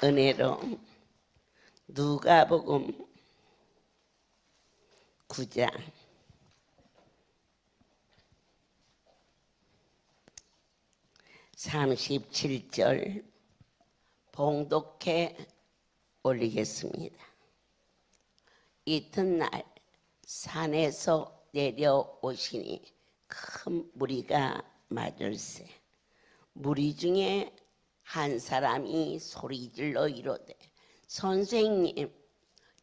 은혜로 누가복음 9장 37절 봉독해 올리겠습니다. 이튿날 산에서 내려오시니 큰 무리가 맞을세. 무리 중에 한 사람이 소리질러 이르되 선생님,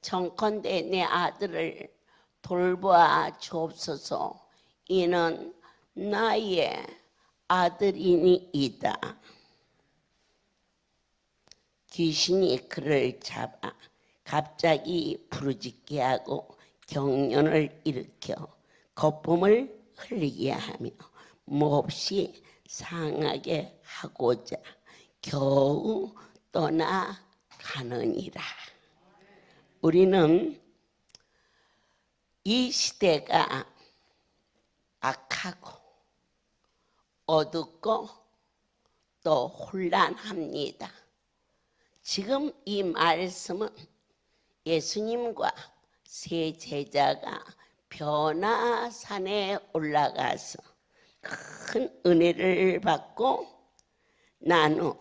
청컨대 내 아들을 돌보아 주옵소서. 이는 나의 아들이니이다. 귀신이 그를 잡아 갑자기 부르짖게 하고 경련을 일으켜 거품을 흘리게 하며 몹시 상하게 하고자 겨우 떠나가느니라. 우리는 이 시대가 악하고 어둡고 또 혼란합니다. 지금 이 말씀은 예수님과 세 제자가 변화산에 올라가서 큰 은혜를 받고 난 후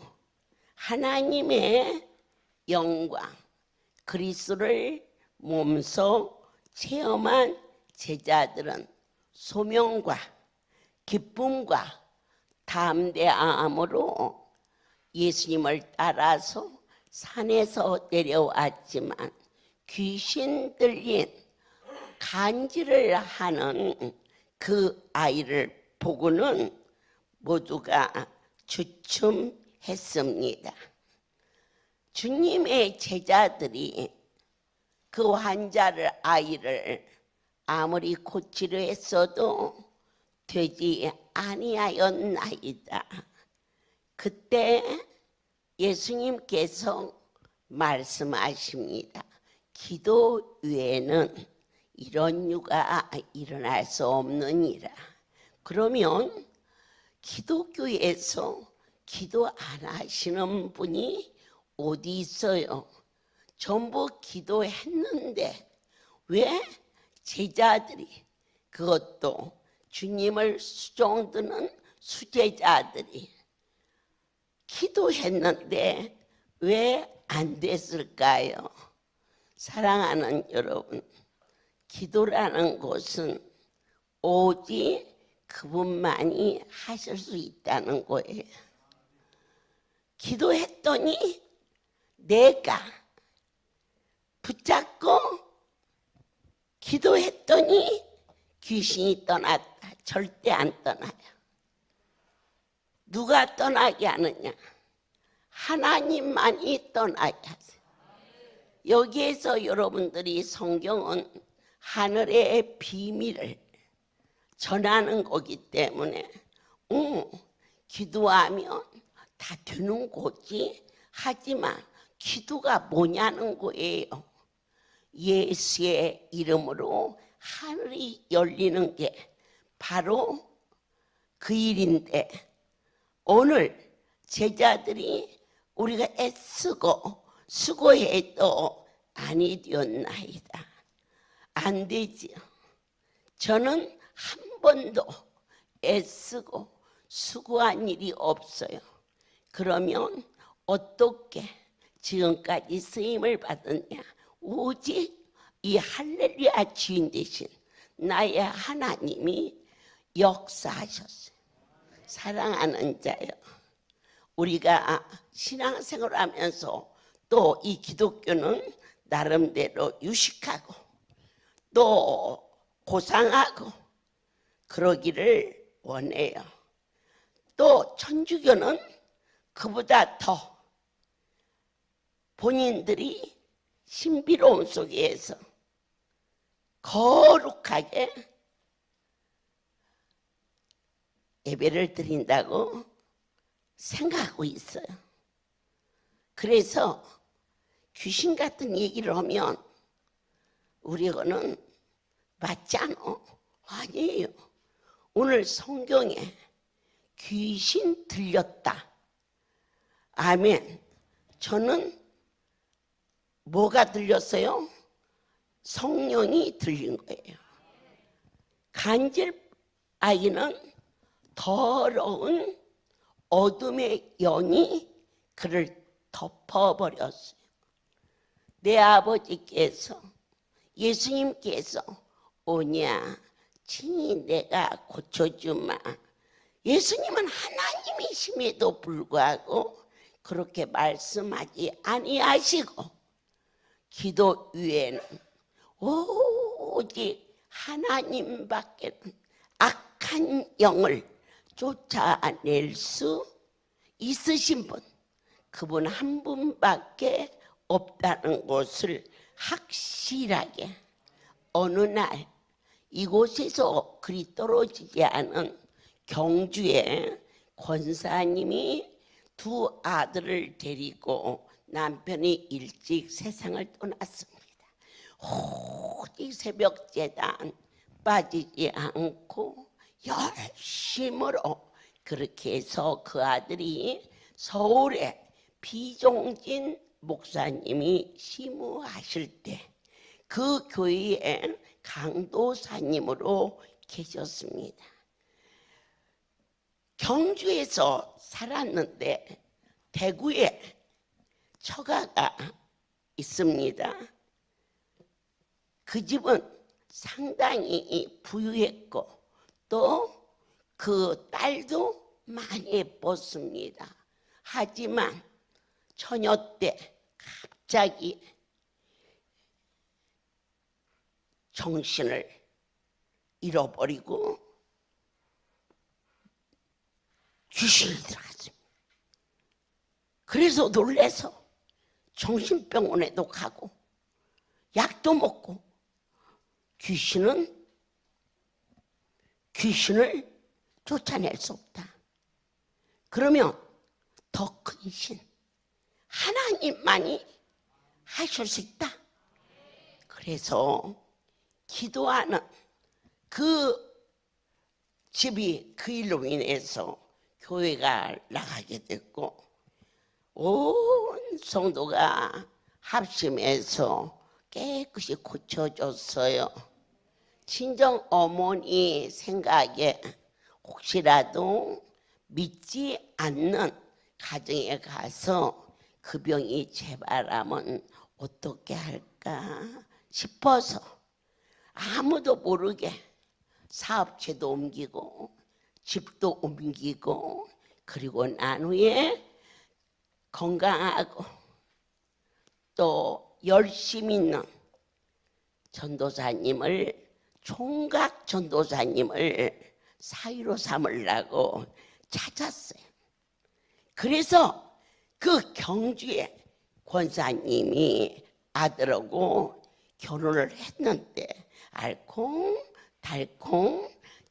하나님의 영광, 그리스도를 몸소 체험한 제자들은 소명과 기쁨과 담대함으로 예수님을 따라서 산에서 내려왔지만 귀신 들린 간질을 하는 그 아이를 보고는 모두가 주춤했습니다. 주님의 제자들이 그 환자를 아이를 아무리 고치려 했어도 되지 아니하였나이다. 그때 예수님께서 말씀하십니다. 기도 외에는 이런 유가 일어날 수 없느니라. 그러면 기독교에서 기도 안 하시는 분이 어디 있어요? 전부 기도했는데 왜 제자들이, 그것도 주님을 수종드는 수제자들이 기도했는데 왜 안 됐을까요? 사랑하는 여러분, 기도라는 것은 오직 그분만이 하실 수 있다는 거예요. 기도했더니 내가 붙잡고 기도했더니 귀신이 떠났다. 절대 안 떠나요. 누가 떠나게 하느냐? 하나님만이 떠나게 하세요. 여기에서 여러분들이 성경은 하늘의 비밀을 전하는 거기 때문에 기도하면 다 되는 거지. 하지만 기도가 뭐냐는 거예요. 예수의 이름으로 하늘이 열리는 게 바로 그 일인데, 오늘 제자들이 우리가 애쓰고 수고해도 아니 되었나이다. 안 되지요. 저는 한 번도 애쓰고 수고한 일이 없어요. 그러면 어떻게 지금까지 쓰임을 받았냐? 오직 이 할렐루야 주인 되신 나의 하나님이 역사하셨어요. 사랑하는 자요, 우리가 신앙생활을 하면서 또 이 기독교는 나름대로 유식하고 또 고상하고 그러기를 원해요. 또 천주교는 그보다 더 본인들이 신비로움 속에서 거룩하게 예배를 드린다고 생각하고 있어요. 그래서 귀신 같은 얘기를 하면 우리는 맞지 않아? 아니에요. 오늘 성경에 귀신 들렸다. 아멘. 저는 뭐가 들렸어요? 성령이 들린 거예요. 간질 아이는 더러운 어둠의 영이 그를 덮어버렸어요. 내 아버지께서, 예수님께서 오냐 친히 내가 고쳐주마. 예수님은 하나님이심에도 불구하고 그렇게 말씀하지 아니하시고 기도 위에는 오직 하나님밖에 악한 영을 쫓아낼 수 있으신 분, 그분 한 분밖에 없다는 것을 확실하게 어느 날 이곳에서 그리 떨어지지 않은 경주에 권사님이 두 아들을 데리고 남편이 일찍 세상을 떠났습니다. 오직 새벽 제단 빠지지 않고 열심으로 그렇게 해서 그 아들이 서울에 비종진 목사님이 시무하실 때 그 교회에 강도사님으로 계셨습니다. 경주에서 살았는데 대구에 처가가 있습니다. 그 집은 상당히 부유했고 또 그 딸도 많이 예뻤습니다. 하지만 처녀 때 갑자기 정신을 잃어버리고 귀신이 들어갔습니다. 그래서 놀래서 정신병원에도 가고 약도 먹고 귀신을 쫓아낼 수 없다. 그러면 더 큰 신 하나님만이 하실 수 있다. 그래서 기도하는 그 집이 그 일로 인해서 교회가 나가게 됐고 온 성도가 합심해서 깨끗이 고쳐줬어요. 친정 어머니 생각에 혹시라도 믿지 않는 가정에 가서 그 병이 재발하면 어떻게 할까 싶어서 아무도 모르게 사업체도 옮기고 집도 옮기고 그리고 난 후에 건강하고 또 열심히 있는 전도사님을 총각 전도사님을 사위로 삼으려고 찾았어요. 그래서 그 경주에 권사님이 아들하고 결혼을 했는데 알콩달콩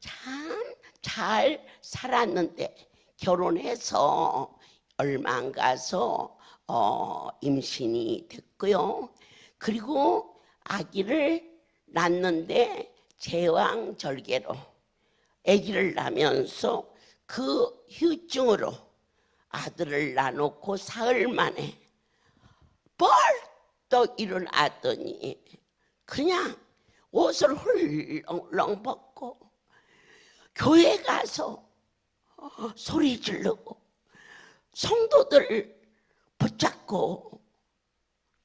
참 잘 살았는데 결혼해서 얼마 안 가서 임신이 됐고요. 그리고 아기를 낳는데 제왕절개로 아기를 낳으면서 그 후유증으로 아들을 낳아놓고 사흘 만에 벌떡 일어나더니 그냥 옷을 훌렁훌렁 벗고 교회 가서 소리 지르고 성도들 붙잡고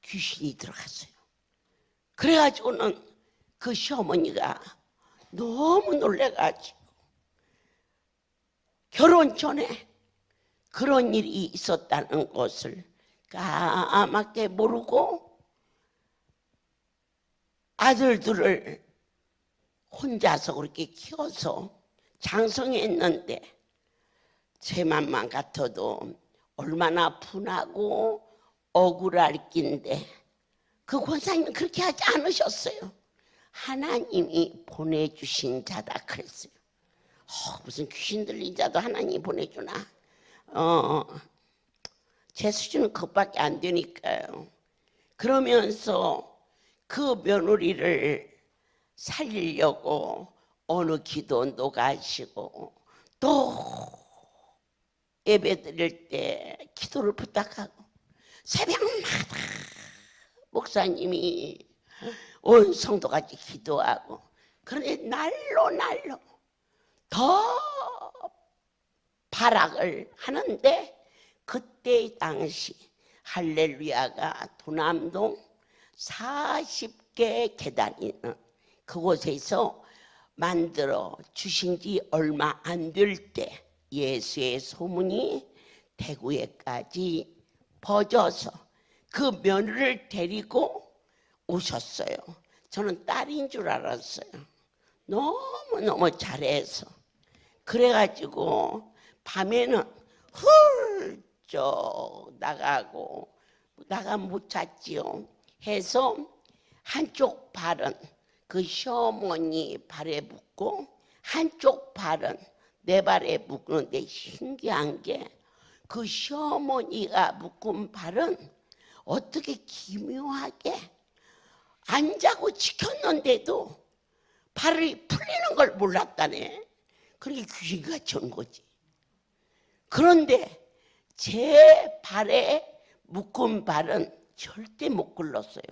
귀신이 들어갔어요. 그래가지고는 그 시어머니가 너무 놀래가지고 결혼 전에 그런 일이 있었다는 것을 까맣게 모르고 아들들을 혼자서 그렇게 키워서 장성했는데 제 맘만 같아도 얼마나 분하고 억울할 낀데 그 권사님은 그렇게 하지 않으셨어요. 하나님이 보내주신 자다 그랬어요. 무슨 귀신 들린 자도 하나님이 보내주나. 제 수준은 그것밖에 안 되니까요. 그러면서 그 며느리를 살리려고 어느 기도원도 가시고 또 예배 드릴 때 기도를 부탁하고 새벽마다 목사님이 온 성도같이 기도하고, 그런데 날로 더 발악을 하는데, 그때 당시 할렐루야가 도남동 40개 계단이 있는 그곳에서 만들어 주신 지 얼마 안 될 때 예수의 소문이 대구에까지 퍼져서 그 며느리를 데리고 오셨어요. 저는 딸인 줄 알았어요. 너무너무 잘해서. 그래가지고 밤에는 훌쩍 나가 못 찾지요. 해서 한쪽 발은 그 시어머니 발에 묶고 한쪽 발은 내 발에 묶는데, 신기한 게 그 시어머니가 묶은 발은 어떻게 기묘하게 안 자고 지켰는데도 발이 풀리는 걸 몰랐다네. 그렇게 귀신같이 온 거지. 그런데 제 발에 묶은 발은 절대 못 굴렀어요.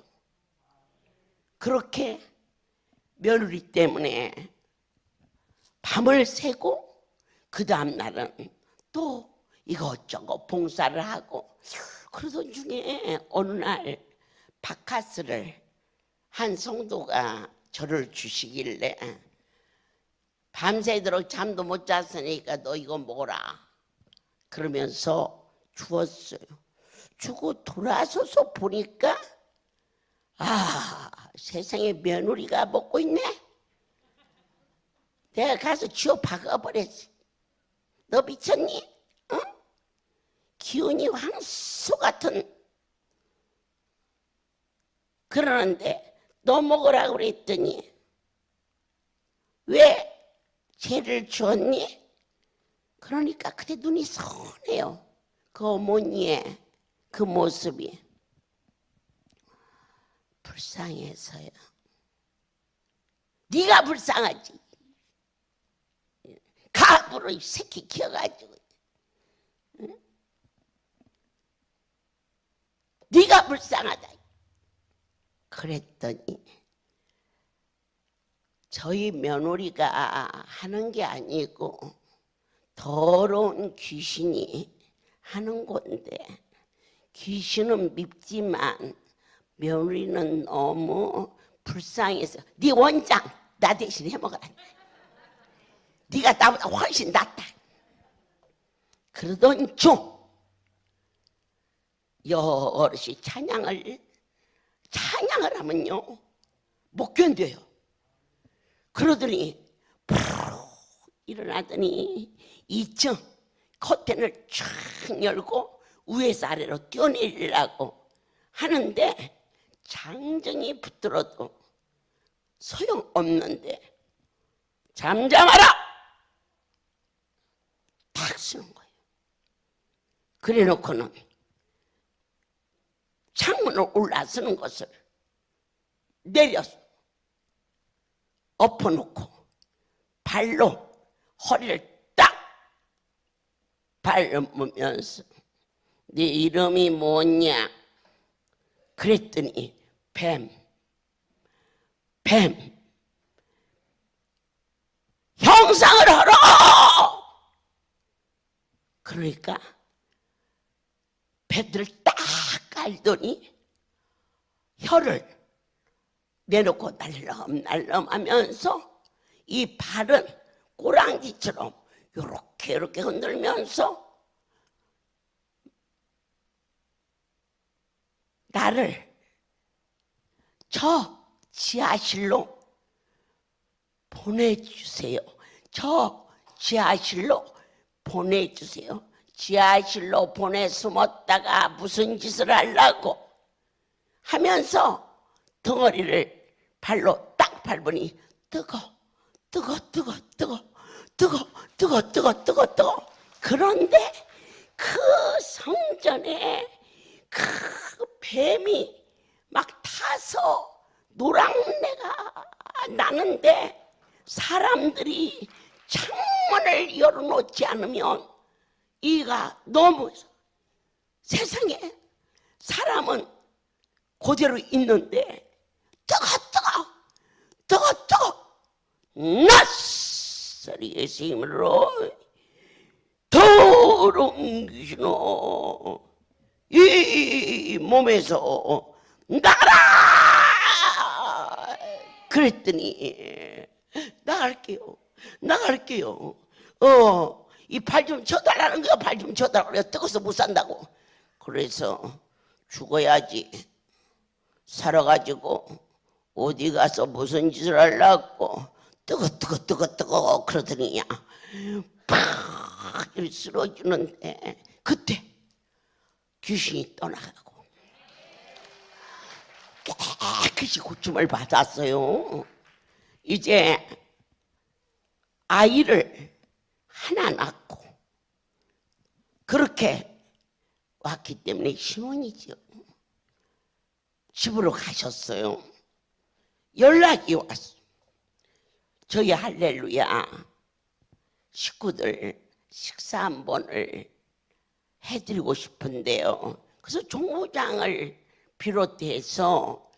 그렇게 며느리 때문에 밤을 새고 그 다음 날은 또 이것저것 봉사를 하고, 그러던 중에 어느 날 바카스를 한 성도가 저를 주시길래, 밤새도록 잠도 못 잤으니까 너 이거 먹어라 그러면서 주었어요. 주고 돌아서서 보니까 세상에 며느리가 먹고 있네. 내가 가서 쥐어 박아버렸지. 너 미쳤니? 응? 기운이 황소 같은. 그러는데 너 먹으라고 그랬더니 왜 죄를 주었니? 그러니까 그때 눈이 선해요. 그 어머니의 그 모습이 불쌍해서요. 네가 불쌍하지. 가부로 이 새끼 키워가지고. 응? 네가 불쌍하다. 그랬더니 저희 며느리가 하는 게 아니고 더러운 귀신이 하는 건데, 귀신은 밉지만 며느리는 너무 불쌍해서 네 원장 나 대신 해먹어라. 네가 나보다 훨씬 낫다. 그러던 중 여럿이 찬양을 하면요 못 견뎌요. 그러더니 일어나더니 2층 커튼을 쫙 열고 위에서 아래로 뛰어내리려고 하는데, 장정이 붙들어도 소용없는데 잠잠하라 탁 쓰는 거예요. 그래 놓고는 창문을 올라서는 것을 내려서 엎어놓고 발로 허리를 딱 밟으면서 네 이름이 뭐냐 그랬더니 뱀 형상을 하라. 그러니까 배들을 딱 깔더니 혀를 내놓고 날름날름 하면서 이 발은 꼬랑지처럼 이렇게 흔들면서 나를 저 지하실로 보내주세요. 저 지하실로 보내주세요. 지하실로 보내 숨었다가 무슨 짓을 하려고 하면서 덩어리를 발로 딱 밟으니 뜨거. 그런데 그 성전에 그 뱀이 막 타서 노랑내가 나는데, 사람들이 창문을 열어놓지 않으면 이가 너무, 세상에 사람은 그대로 있는데 뜨거 낯설이의 힘으로 더러운 귀신아 이 몸에서 나가라! 그랬더니 나갈게요. 이 팔 좀 쳐달라는 거야. 팔 좀 쳐달라고. 그래. 뜨거워서 못 산다고. 그래서 죽어야지. 살아가지고 어디 가서 무슨 짓을 하려고 뜨거 그러더니 팍 쓰러지는데 그때 귀신이 떠나가고 깨끗이 고침을 받았어요. 이제 아이를 하나 낳고 그렇게 왔기 때문에 신혼이죠. 집으로 가셨어요. 연락이 왔어요. 저희 할렐루야 식구들 식사 한 번을 해드리고 싶은데요. 그래서 종무장을 비롯해서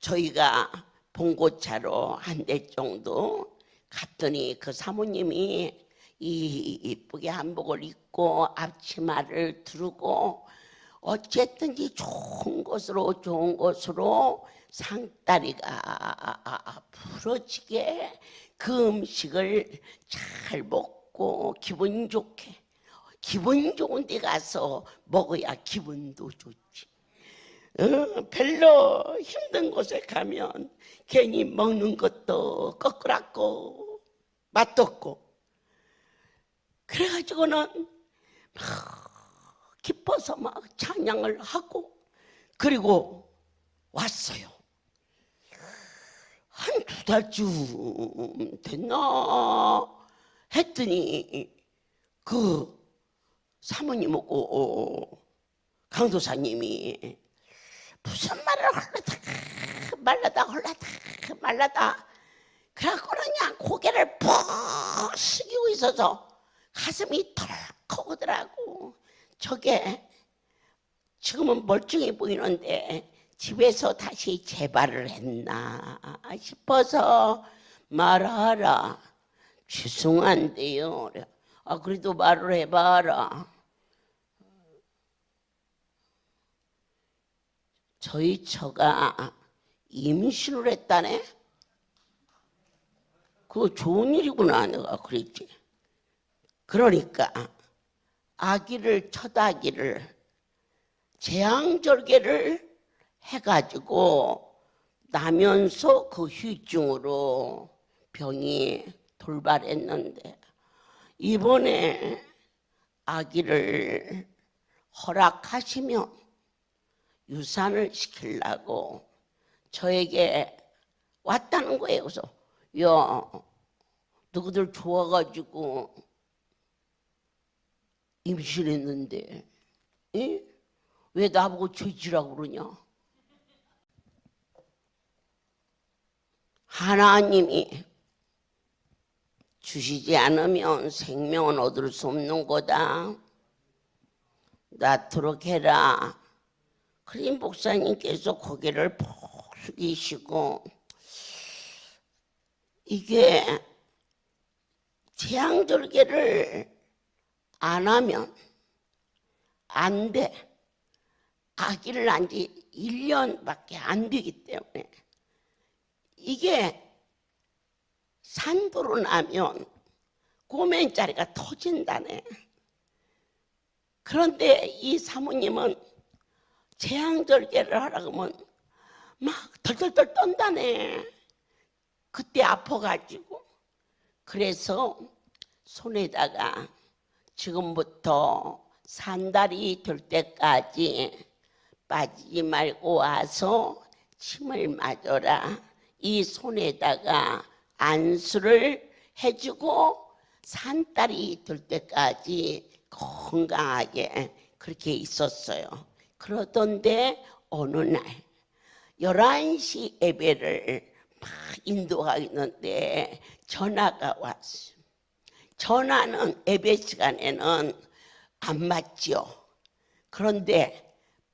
저희가 봉고차로 한 대 정도 갔더니 그 사모님이 이쁘게 한복을 입고 앞치마를 두르고 어쨌든지 좋은 곳으로 상다리가 부러지게 그 음식을 잘 먹고 기분 좋은 데 가서 먹어야 기분도 좋지. 별로 힘든 곳에 가면 괜히 먹는 것도 꺼끌었고 맛없고 그래가지고는 막 기뻐서 막 찬양을 하고 그리고 왔어요. 한 2달쯤 됐나 했더니 그 사모님하고 강도사님이 무슨 말을 말라다 그래갖고 그냥 고개를 푹 숙이고 있어서 가슴이 덜컥 오더라고. 저게 지금은 멀쩡해 보이는데 집에서 다시 재발을 했나 싶어서 말하라. 죄송한데요. 그래도 말을 해봐라. 저희 처가 임신을 했다네. 그거 좋은 일이구나 내가 그랬지. 그러니까 첫 아기를 제왕절개를 해가지고 나면서 그 후유증으로 병이 돌발했는데 이번에 아기를 허락하시면 유산을 시키려고 저에게 왔다는 거예요. 그래서 야 너희들 좋아가지고 임신했는데 왜 나보고 죄지라고 그러냐. 하나님이 주시지 않으면 생명은 얻을 수 없는 거다. 낳도록 해라. 그리 목사님께서 고개를 푹 숙이시고 이게 제왕절개를 안 하면 안 돼. 아기를 낳은 지 1년밖에 안 되기 때문에 이게 산도로 나면 꼬맨자리가 터진다네. 그런데 이 사모님은 제왕절개를 하라고 하면 막 덜덜덜 떤다네. 그때 아파가지고. 그래서 손에다가 지금부터 산달이 될 때까지 빠지지 말고 와서 침을 맞아라. 이 손에다가 안수를 해주고 산달이 될 때까지 건강하게 그렇게 있었어요. 그러던데 어느 날 11시 예배를 막 인도하고 있는데 전화가 왔어요. 전화는 예배 시간에는 안 맞죠. 그런데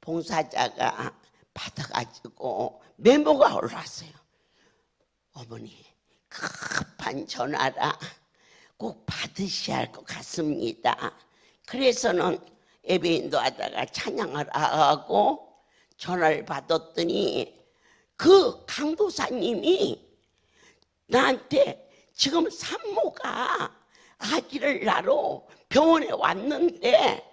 봉사자가 받아가지고 메모가 올라왔어요. 어머니, 급한 전화라 꼭 받으셔야 할 것 같습니다. 그래서는 예배인도 하다가 찬양을 하고 전화를 받았더니 그 강도사님이 나한테 지금 산모가 아기를 낳으러 병원에 왔는데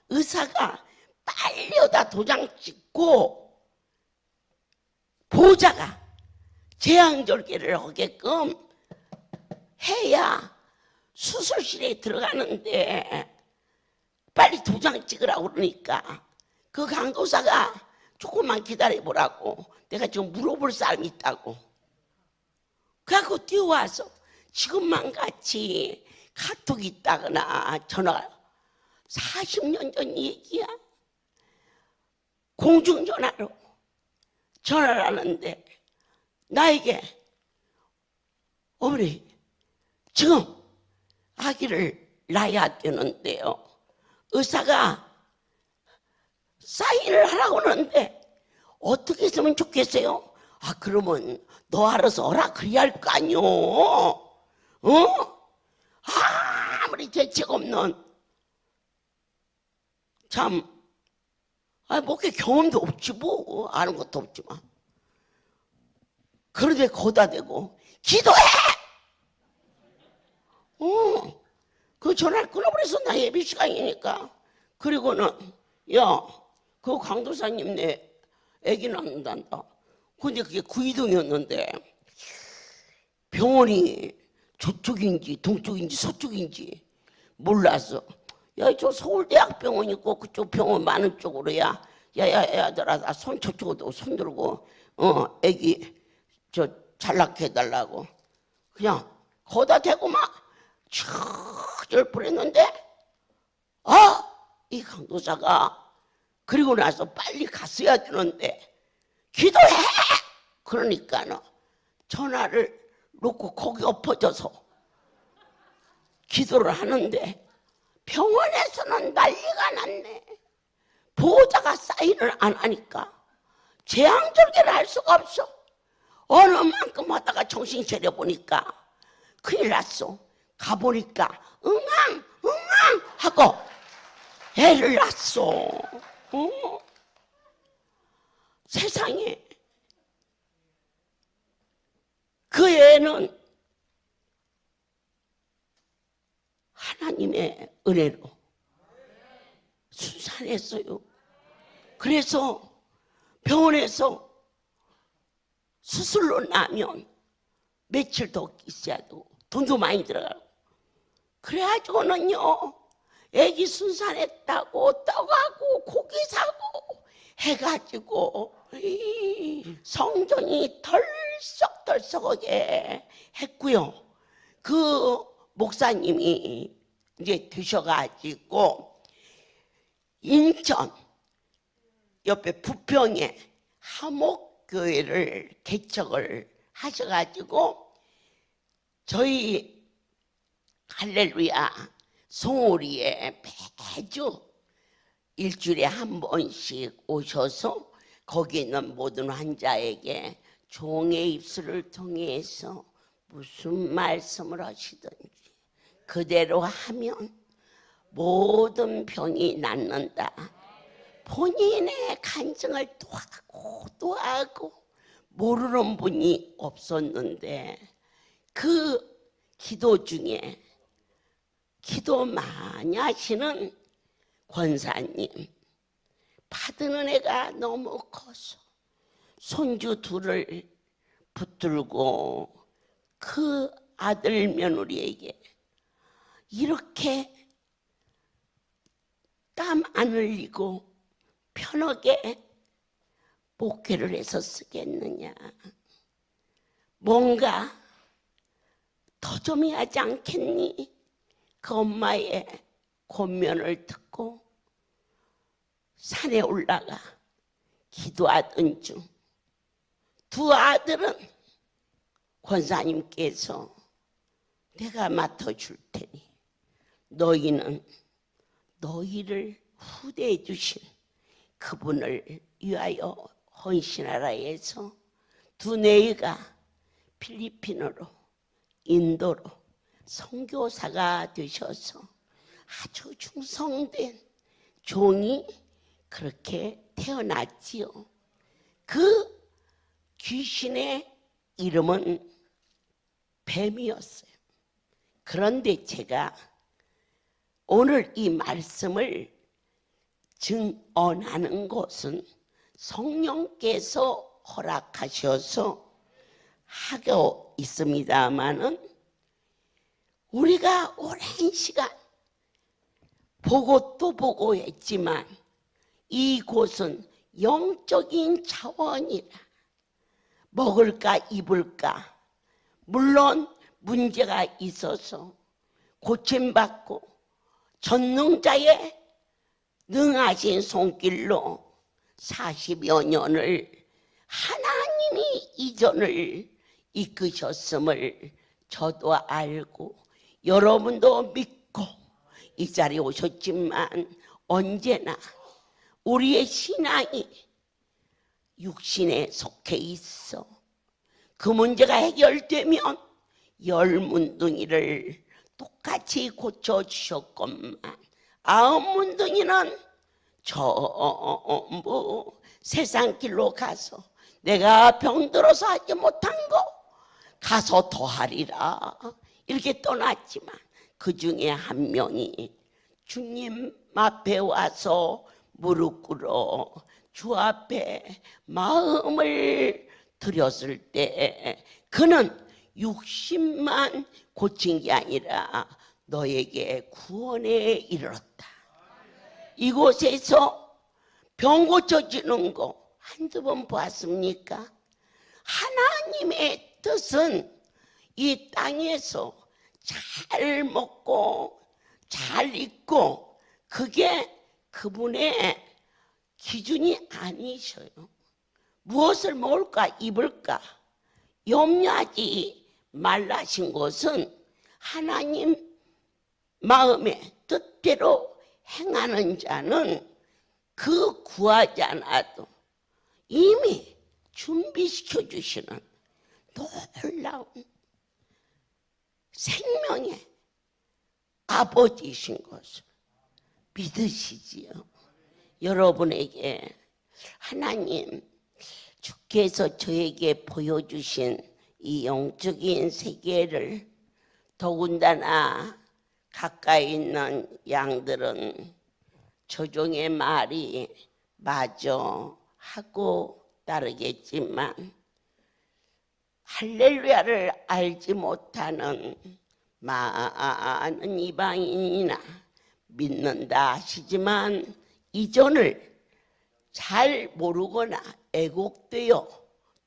의사가 빨리 여다 도장 찍고 보호자가 제왕절개를 하게끔 해야 수술실에 들어가는데 빨리 도장 찍으라고 그러니까 그 강도사가 조금만 기다려보라고 내가 지금 물어볼 사람이 있다고 그래갖고 뛰어와서 지금만 같이 카톡이 있다거나 전화가 40년 전 얘기야. 공중전화로 전화를 하는데 나에게 어머니 지금 아기를 낳아야 되는데요 의사가 사인을 하라고 하는데 어떻게 했으면 좋겠어요? 아 그러면 너 알아서 하라 그래야 할 거 아니오. 아무리 대책 없는 참 목회 경험도 없지 뭐 아는 것도 없지만 그런데 거기다 대고 기도해. 그 전화를 끊어버려서 나 예배 시간이니까. 그리고는 야 그 강도사님 내 애기 낳는단다. 근데 그게 구이동이었는데 병원이 저쪽인지 동쪽인지 서쪽인지 몰라서 야 저 서울대학병원 있고 그쪽 병원 많은 쪽으로야 야야야들아 나 손 저쪽으로 손 들고 애기 저 잘나게 해달라고 그냥 거다 대고 막 촤 뻔했는데 이 강도사가 그리고 나서 빨리 갔어야 되는데 기도해 그러니까는 전화를 놓고 거기 엎어져서 기도를 하는데 병원에서는 난리가 났네. 보호자가 사인을 안 하니까 제왕절개를 할 수가 없어. 어느 만큼 하다가 정신 차려보니까 큰일 났어. 가보니까 응앙 하고 애를 낳았어. 세상에 그 애는 하나님의 은혜로 순산했어요. 그래서 병원에서 수술로 나면 며칠 더 있어야 되고 돈도 많이 들어가고 그래가지고는요 애기 순산했다고 떡하고 고기 사고 해가지고 성전이 덜썩덜썩하게 했고요. 그 목사님이 이제 되셔가지고 인천 옆에 부평에 하목교회를 개척을 하셔가지고 저희 할렐루야 송오리에 매주 일주일에 한 번씩 오셔서 거기 있는 모든 환자에게 종의 입술을 통해서 무슨 말씀을 하시든지 그대로 하면 모든 병이 낫는다. 본인의 간증을 또 하고 모르는 분이 없었는데 그 기도 중에 기도 많이 하시는 권사님 받은 은혜가 너무 커서 손주 둘을 붙들고 그 아들 며느리에게 이렇게 땀 안 흘리고 편하게 목회를 해서 쓰겠느냐. 뭔가 더 좀 하지 않겠니? 그 엄마의 권면을 듣고 산에 올라가 기도하던 중 두 아들은 권사님께서 내가 맡아줄 테니 너희는 너희를 후대해 주신 그분을 위하여 헌신하라 해서 두뇌가 필리핀으로 인도로 선교사가 되셔서 아주 충성된 종이 그렇게 태어났지요. 그 귀신의 이름은 뱀이었어요. 그런데 제가 오늘 이 말씀을 증언하는 것은 성령께서 허락하셔서 하고 있습니다마는 우리가 오랜 시간 보고 또 보고 했지만 이곳은 영적인 차원이라 먹을까 입을까 물론 문제가 있어서 고침받고 전능자의 능하신 손길로 40여 년을 하나님이 이전을 이끄셨음을 저도 알고 여러분도 믿고 이 자리에 오셨지만 언제나 우리의 신앙이 육신에 속해 있어 그 문제가 해결되면 열 문둥이를 똑같이 고쳐주셨건만 9문둥이는 전부 세상 길로 가서 내가 병들어서 하지 못한 거 가서 더하리라 이렇게 떠났지만 그 중에 한 명이 주님 앞에 와서 무릎 꿇어 주 앞에 마음을 드렸을 때 그는 60만 고친 게 아니라 너에게 구원에 이르렀다. 이곳에서 병 고쳐지는 거 한두 번 보았습니까? 하나님의 뜻은 이 땅에서 잘 먹고 잘 입고 그게 그분의 기준이 아니셔요. 무엇을 먹을까 입을까 염려하지 말라신 것은 하나님 마음의 뜻대로 행하는 자는 그 구하지 않아도 이미 준비시켜 주시는 놀라운 생명의 아버지이신 것을 믿으시지요. 여러분에게 하나님 주께서 저에게 보여주신 이 영적인 세계를 더군다나 가까이 있는 양들은 조종의 말이 맞아 하고 따르겠지만 할렐루야를 알지 못하는 많은 이방인이나 믿는다 하시지만 이전을 잘 모르거나 애곡되어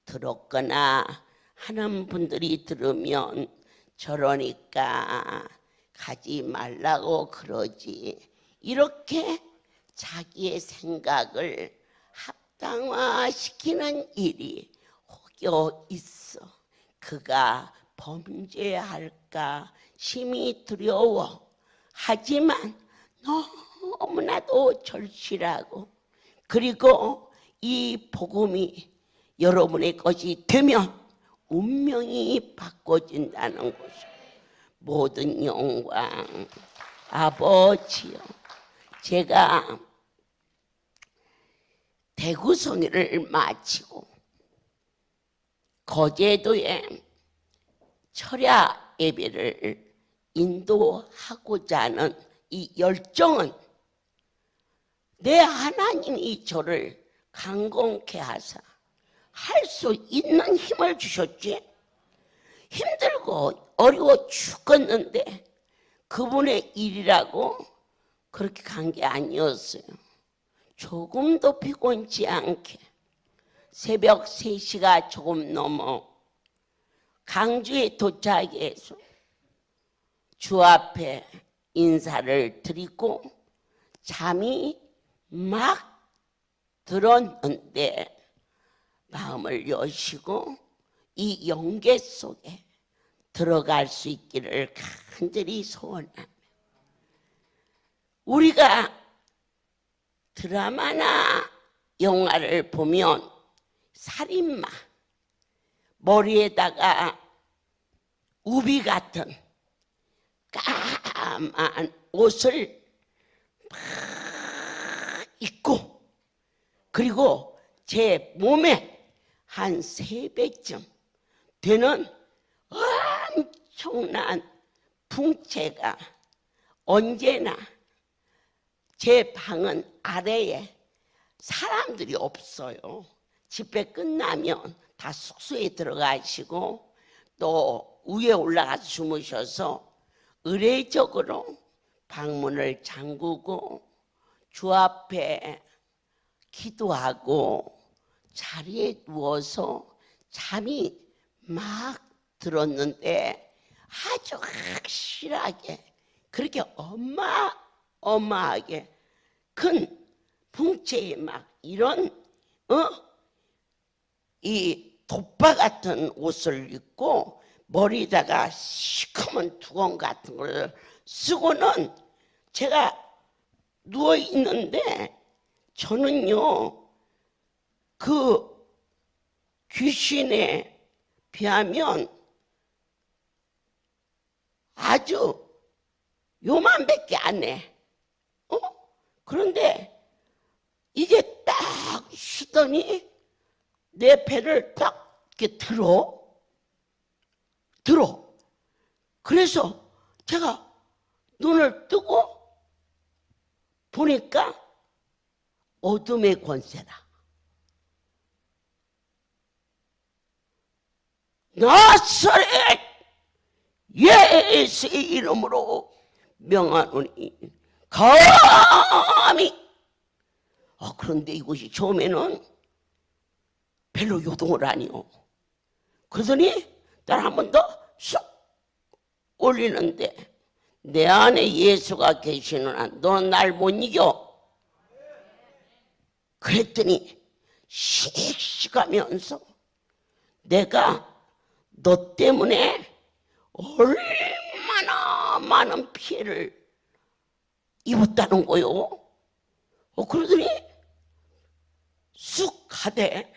들었거나 하는 분들이 들으면 저러니까 가지 말라고 그러지 이렇게 자기의 생각을 합당화시키는 일이 혹여 있어 그가 범죄할까 심히 두려워 하지만 너무나도 절실하고 그리고 이 복음이 여러분의 것이 되면 운명이 바꿔진다는 것을 모든 영광 아버지여 제가 대구 성회를 마치고 거제도에 철야 예배를 인도하고자 하는 이 열정은 내 하나님이 저를 강건케 하사 할 수 있는 힘을 주셨지. 힘들고 어려워 죽겠는데 그분의 일이라고 그렇게 간 게 아니었어요. 조금도 피곤치 않게 새벽 3시가 조금 넘어 강주에 도착해서 주 앞에 인사를 드리고 잠이 막 들었는데 마음을 여시고 이 영계 속에 들어갈 수 있기를 간절히 소원합니다. 우리가 드라마나 영화를 보면 살인마, 머리에다가 우비 같은 까만 옷을 막 입고, 그리고 제 몸에 한 3배쯤 되는 엄청난 풍채가 언제나, 제 방은 아래에 사람들이 없어요. 집회 끝나면 다 숙소에 들어가시고 또 위에 올라가서 주무셔서 의례적으로 방문을 잠그고 주 앞에 기도하고 자리에 누워서 잠이 막 들었는데, 아주 확실하게 그렇게 어마어마하게 큰 풍채에 막 이런 이 돗바 같은 옷을 입고 머리에다가 시커먼 두건 같은 걸 쓰고는 제가 누워 있는데, 저는요 그 귀신에 비하면 아주 요만밖에 안 해. 그런데 이게 딱 쉬더니 내 배를 딱 이렇게 들어. 그래서 제가 눈을 뜨고 보니까 어둠의 권세다. 나사렛 예수의 이름으로 명하노니 감히. 그런데 이것이 처음에는 별로 요동을 안 해요. 그러더니 날 한 번 더 쑥 올리는데, 내 안에 예수가 계시는 한 너는 날 못 이겨. 그랬더니 씩씩하면서 내가 너 때문에 얼마나 많은 피해를 입었다는 거요. 그러더니 쑥 가대.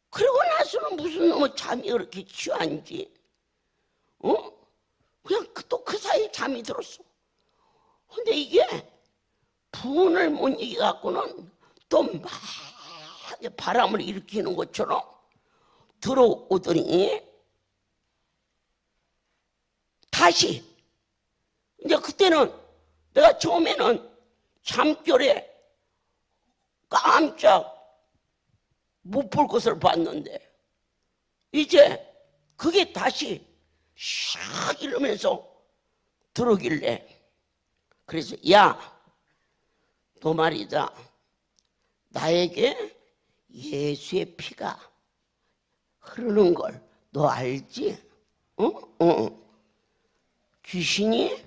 그러고 나서는 무슨 놈의 잠이 그렇게 취한지, 그냥 또 그 사이에 잠이 들었어. 근데 이게 분을 못 이겨갖고는 또 막 바람을 일으키는 것처럼 들어오더니 다시, 이제 그때는 내가 처음에는 잠결에 깜짝 못 볼 것을 봤는데, 이제 그게 다시 샥 이러면서 들어오길래, 그래서 야, 너 말이다, 나에게 예수의 피가 흐르는 걸 너 알지? 귀신이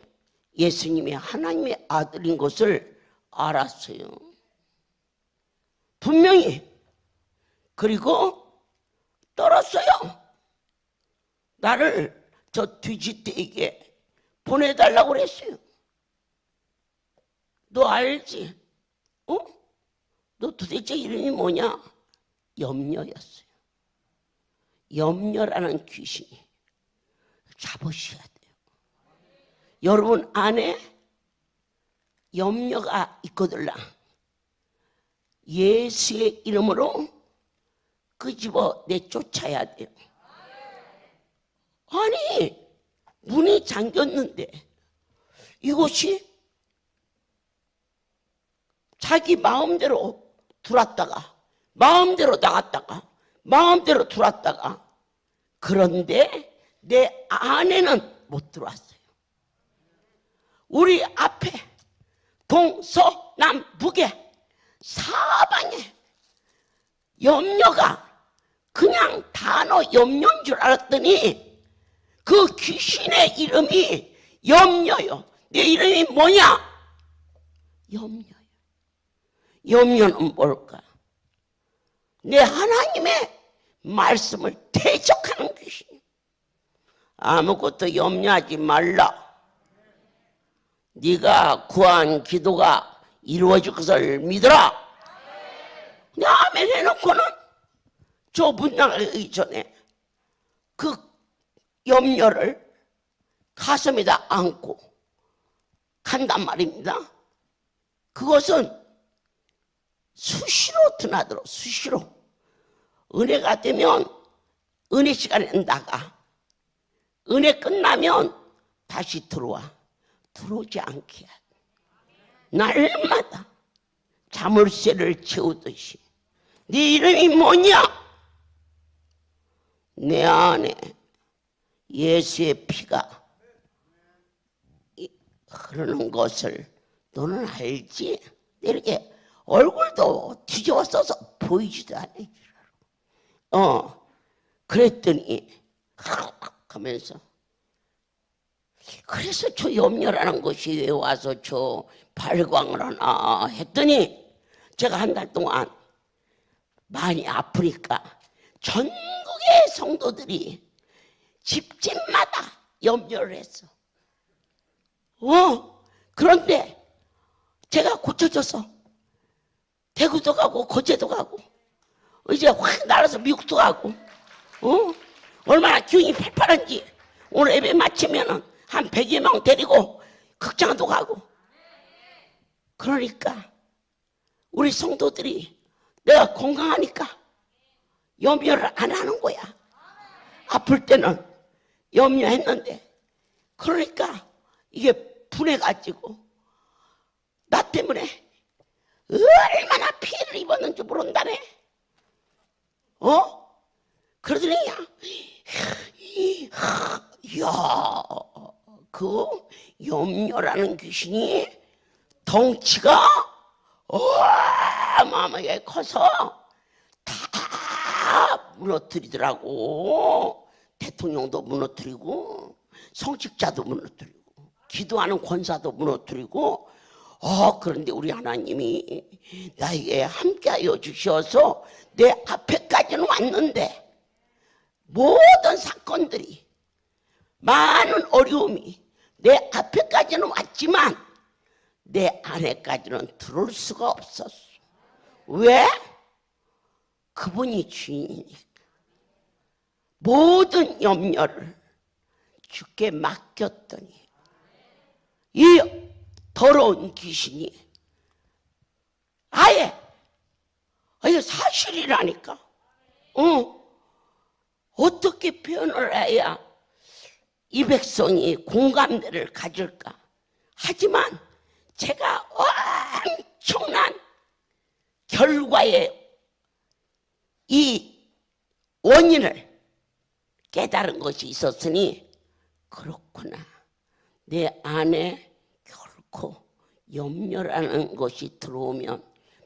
예수님이 하나님의 아들인 것을 알았어요. 분명히. 그리고 떨었어요. 나를 저 뒤지대에게 보내달라고 그랬어요. 너 알지? 너 도대체 이름이 뭐냐? 염려였어요. 염려라는 귀신이 잡으셔야 돼요. 여러분 안에 염려가 있거들라. 예수의 이름으로 끄집어 내쫓아야 돼요. 아니, 문이 잠겼는데 이곳이 자기 마음대로 들어왔다가 마음대로 나갔다가 마음대로 들어왔다가, 그런데 내 안에는 못 들어왔어요. 우리 앞에 동서남북에 사방에 염려가, 그냥 단어 염려인 줄 알았더니 그 귀신의 이름이 염려요. 내 이름이 뭐냐? 염려요. 염려는 뭘까? 내 하나님의 말씀을 대적하는 귀신. 아무것도 염려하지 말라. 네가 구한 기도가 이루어질 것을 믿어라. 아멘 해놓고는 저 문 나가기 전에 그 염려를 가슴에다 안고 간단 말입니다. 그것은 수시로 드나들어. 수시로 은혜가 되면 은혜 시간에 나가, 은혜 끝나면 다시 들어와. 들어오지 않게 날마다 자물쇠를 채우듯이 네 이름이 뭐냐? 내 안에 예수의 피가 흐르는 것을 너는 알지? 이렇게 얼굴도 뒤집어 써서 보이지도 않아. 그랬더니 하면서 그래서 저 염려라는 것이 왜 와서 저 발광을 하나 했더니 제가 한 달 동안 많이 아프니까 전국의 성도들이 집집마다 염려를 했어. 그런데 제가 고쳐져서 대구도 가고 거제도 가고 이제 확 날아서 미국도 가고 얼마나 기운이 팔팔한지 오늘 예배 마치면은 한 100여 명 데리고 극장도 가고. 그러니까 우리 성도들이 내가 건강하니까 염려를 안 하는 거야. 아플 때는 염려했는데 그러니까 이게 분해가지고 나 때문에 얼마나 피해를 입었는지 모른다네. 그러더니 야, 그 염려라는 귀신이 덩치가 어마어마하게 커서 다 무너뜨리더라고. 대통령도 무너뜨리고 성직자도 무너뜨리고 기도하는 권사도 무너뜨리고. 그런데 우리 하나님이 나에게 함께하여 주셔서 내 앞에까지는 왔는데 모든 사건들이 많은 어려움이 내 앞에까지는 왔지만 내 안에까지는 들어올 수가 없었어. 왜? 그분이 주인이니까. 모든 염려를 주께 맡겼더니 이 더러운 귀신이 아예 사실이라니까. 어떻게 표현을 해야 이 백성이 공감대를 가질까? 하지만 제가 엄청난 결과의 이 원인을 깨달은 것이 있었으니 그렇구나. 내 안에 결코 염려라는 것이 들어오면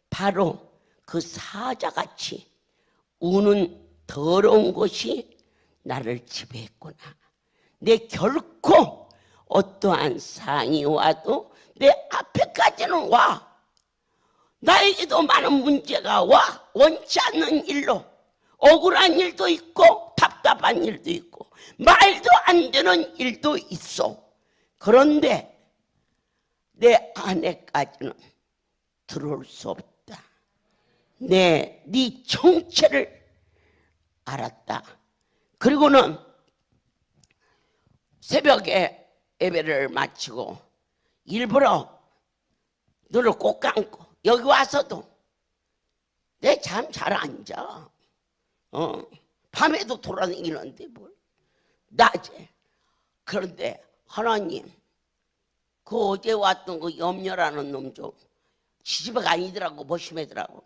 바로 그 사자같이 우는 더러운 것이 나를 지배했구나. 내 결코 어떠한 상이 와도 내 앞에까지는 와. 나에게도 많은 문제가 와. 원치 않는 일로 억울한 일도 있고 답답한 일도 있고 말도 안 되는 일도 있어. 그런데 내 안에까지는 들어올 수 없다. 네 정체를 알았다. 그리고는 새벽에 예배를 마치고 일부러 눈을 꼭 감고 여기 와서도 내 잠 잘 안 자. 밤에도 돌아다니는데 뭘 낮에. 그런데 하나님 그 어제 왔던 그 염려라는 놈 좀 지지배가 아니더라고. 머시매더라고.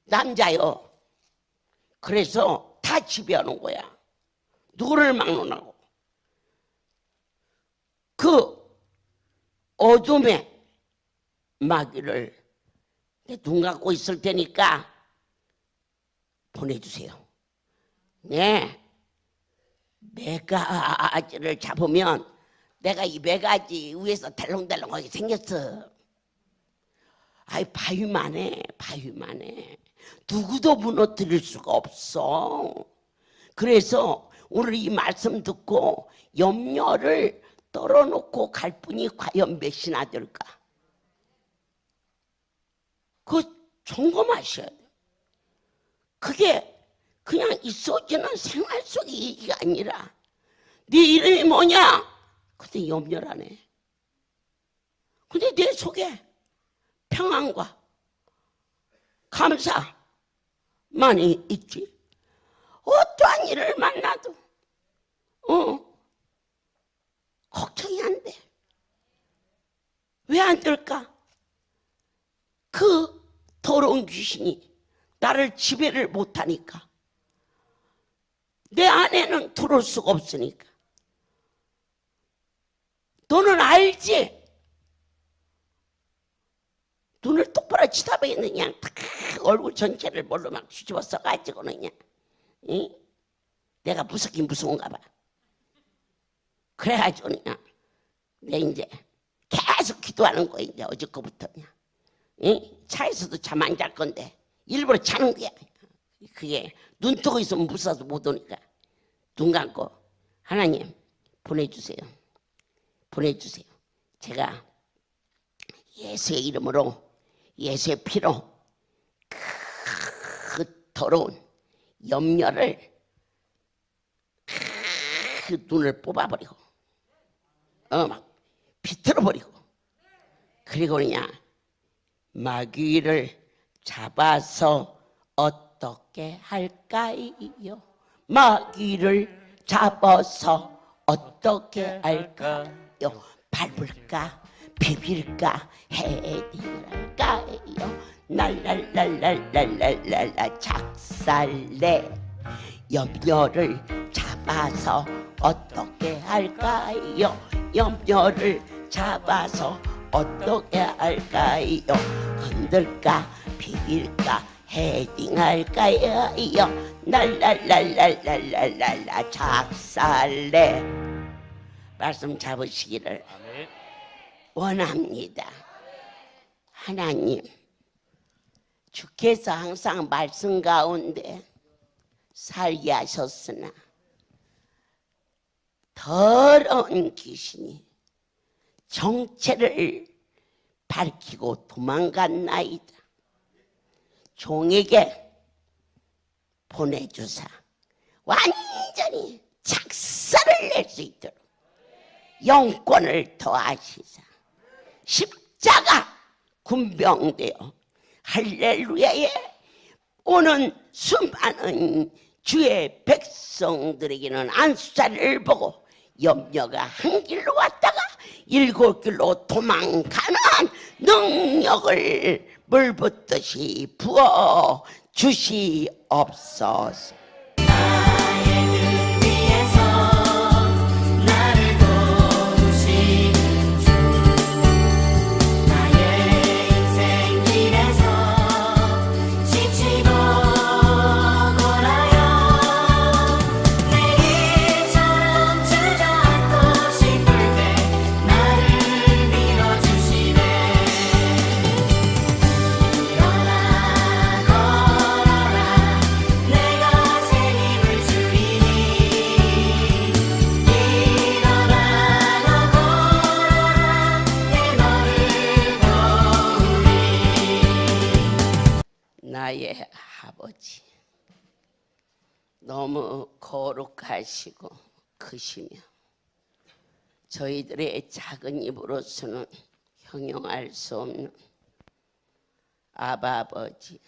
남자요. 그래서 다 지배하는 거야. 누구를 막론하고. 그 어둠의 마귀를 내 눈 감고 있을 테니까 보내주세요. 네, 매가지를 잡으면 내가 이 매가지 위에서 달렁달렁하게 생겼어. 바위만해. 누구도 무너뜨릴 수가 없어. 그래서 오늘 이 말씀 듣고 염려를 떨어놓고 갈 분이 과연 몇이나 될까? 그 점검하셔야 돼요. 그게 그냥 있어지는 생활 속의 얘기가 아니라 네 이름이 뭐냐? 그때 염려라네. 근데 내 속에 평안과 감사만이 있지. 어떠한 일을 만나도 걱정이 안 돼. 왜 안 될까? 그 더러운 귀신이 나를 지배를 못하니까. 내 안에는 들어올 수가 없으니까. 너는 알지? 눈을 똑바로 쳐다보겠는 그냥 탁 얼굴 전체를 뭘로 막 뒤집어 써가지고는 그냥 내가 무섭긴 무서운가 봐. 그래가지고 그냥 내 이제 계속 기도하는 거야. 이제 어저께부터 그냥 차에서도 잠 안 잘 건데 일부러 자는 거야. 그게 눈 뜨고 있으면 무서워서 못 오니까 눈 감고 하나님 보내주세요. 보내주세요. 제가 예수의 이름으로 예수의 피로 그 더러운 염려를 그 눈을 뽑아버리고 막 비틀어버리고 그리고 그냥 마귀를 잡아서 어떻게 할까요? 마귀를 잡아서 어떻게 할까요? 밟을까? 비빌까? 헤딩을 할까요? 날랄랄랄랄랄랄라 작살내 염려를 잡아서 어떻게 할까요? 염려를 잡아서 어떻게 할까요? 흔들까? 비빌까? 헤딩할까요? 날랄랄랄랄랄라 작살내 말씀 잡으시기를 원합니다. 하나님, 주께서 항상 말씀 가운데 살게 하셨으나 더러운 귀신이 정체를 밝히고 도망갔나이다. 종에게 보내주사 완전히 작살을 낼 수 있도록 영권을 더하시사 십자가 군병되어 할렐루야에 오는 수많은 주의 백성들에게는 안수자를 보고 염려가 한 길로 왔다가 일곱 길로 도망가는 능력을 물붓듯이 부어 주시옵소서. 나의 아버지 너무 거룩하시고 크시며 저희들의 작은 입으로서는 형용할 수 없는 아버지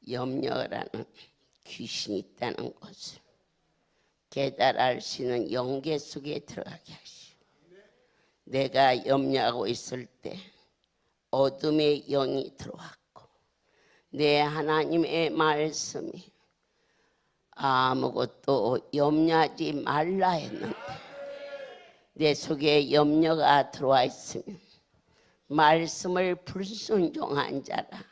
염려라는 귀신이 있다는 것을 깨달을 수 있는 영계 속에 들어가게 하시오. 내가 염려하고 있을 때 어둠의 영이 들어왔고 내 하나님의 말씀이 아무것도 염려하지 말라 했는데 내 속에 염려가 들어와 있으면 말씀을 불순종한 자라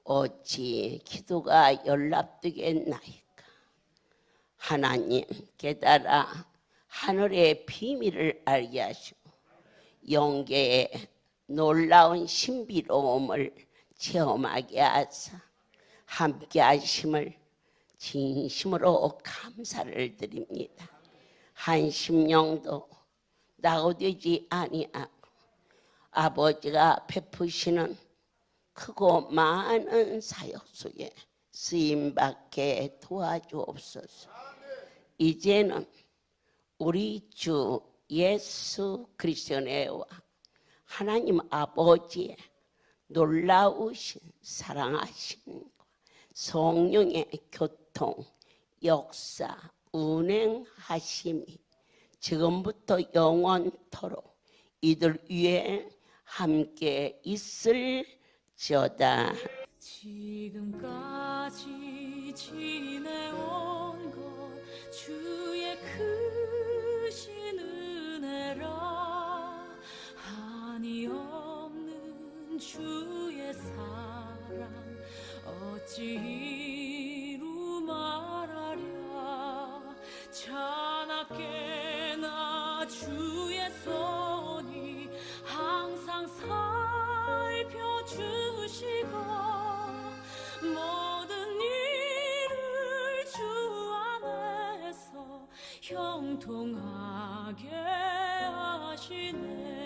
어찌 기도가 연락되겠나이까. 하나님 깨달아 하늘의 비밀을 알게 하시고 영계의 놀라운 신비로움을 체험하게 하사 함께 하심을 진심으로 감사를 드립니다. 한 심령도 낙오되지 아니하고 아버지가 베푸시는 크고 많은 사역 속에 쓰임받게 도와주옵소서. 이제는 우리 주 예수 그리스도의 은혜와 하나님 아버지의 놀라우신 사랑하신 성령의 교통, 역사, 운행하심이 지금부터 영원토록 이들 위에 함께 있을지어다. 지금까지 지내온 것 주의 크신 은혜라. 한이 없는 주의 사랑 어찌 이루 말하랴. 자나깨나 주의 손이 항상 살펴주시고 모든 일을 주 안에서 형통하게 하시네.